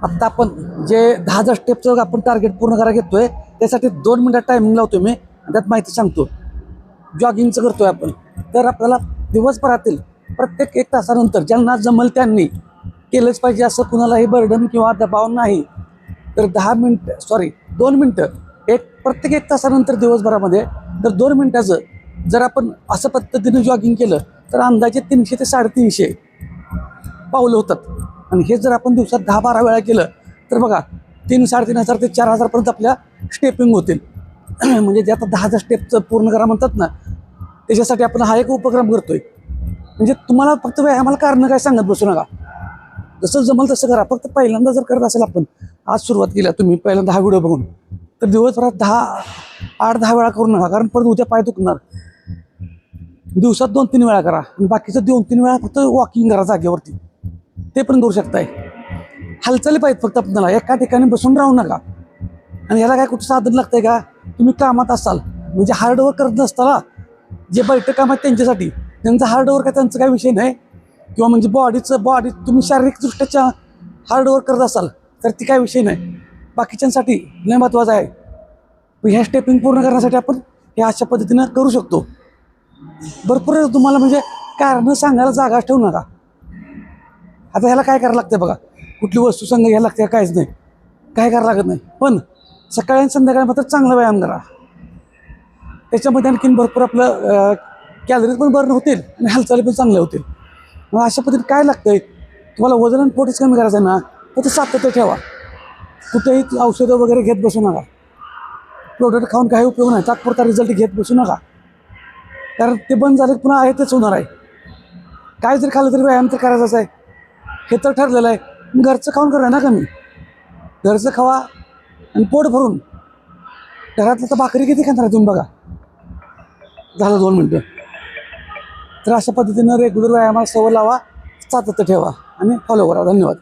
आत्ता आपण जे 10,000 स्टेपचं आपण टार्गेट पूर्ण करायला घेतोय त्यासाठी 2 मिनिटात टायमिंग लावतो मी आणि त्यात माहिती सांगतो. जॉगिंगचं करतोय आपण, तर आपल्याला दिवसभरातील प्रत्येक 1 तासानंतर ज्यांना जमल त्यांनी केलंच पाहिजे, असं कुणालाही बर्डन किंवा दबाव नाही. तर 2 मिनटं प्रत्येक 1 तासानंतर दिवसभरामध्ये तर 2 मिनिटाचं जर आपण असं पद्धतीने जॉगिंग केलं तर अंदाजे 300 ते 350 पावलं होतात. आणि हे जर आपण दिवसात 10-12 वेळा केलं तर बघा 3,000-3,500 ते 4,000 आपल्या स्टेपिंग होतील. म्हणजे जे आता 10,000 स्टेपचं पूर्ण करा म्हणतात ना, त्याच्यासाठी आपण हा एक उपक्रम करतोय. म्हणजे तुम्हाला फक्त व्यायामाला कारण काय सांगत बसू नका, जसं जमल तसं करा. फक्त पहिल्यांदा जर करत असेल आपण, आज सुरुवात केली तुम्ही पहिल्यांदा हा व्हिडिओ बघून, तर दिवसभरात 8-10 वेळा करू नका, कारण परत उद्या पाय दुखणार. दिवसात 2-3 वेळा करा आणि बाकीचं 2-3 वेळा फक्त वॉकिंग करा जागेवरती, ते पण करू शकताय. हालचाली पाहिजेत फक्त आपल्याला, एका ठिकाणी बसून राहू नका. आणि याला काय कुठं साधन लागतंय का? तुम्ही कामात असाल म्हणजे हार्डवर्क करत नसताना, जे बैठक काम आहेत त्यांच्यासाठी, त्यांचं हार्डवर्क आहे त्यांचा काही विषय नाही, किंवा म्हणजे बॉडी तुम्ही शारीरिकदृष्ट्या हार्डवर्क करत असाल तर ती काय विषय नाही. बाकीच्यांसाठी लय महत्त्वाचं आहे. ह्या स्टेपिंग पूर्ण करण्यासाठी आपण हे अशा पद्धतीनं करू शकतो. भरपूर तुम्हाला म्हणजे कारणं सांगायला जागाच ठेवू नका. आता ह्याला काय करायला लागतं बघा, कुठली वस्तू संघ घ्यायला लागते काहीच नाही, काय करायला लागत नाही. पण सकाळी आणि संध्याकाळी मात्र चांगला व्यायाम करा. त्याच्यामध्ये आणखीन भरपूर आपलं कॅलरीज पण बर्न होतील आणि हालचाली पण चांगल्या होतील. मग अशा पद्धतीने काय लागतंय, तुम्हाला वजन आणि पोटच कमी करायचं आहे ना, तर ते सातत्य ठेवा. कुठेही औषधं वगैरे घेत बसू नका. प्रोडक्ट खाऊन काही उपयोग नाही, तात्पुरता रिझल्ट घेत बसू नका, कारण ते बंद झाले पुन्हा आहे तेच होणार आहे. काय जरी खाल्लं तरी व्यायाम तर करायचाच आहे, हे तर ठरलेलं आहे. घरचं खाऊन करूया ना कमी, घरचं खावा आणि पोट भरून. घरातलं तर भाकरी किती खाणार तुम्ही बघा. झालं 2 मिनटं. तर अशा पद्धतीनं रेग्युलर व्यायामाला सवय लावा, सातत्य ठेवा आणि फॉलो करा. धन्यवाद.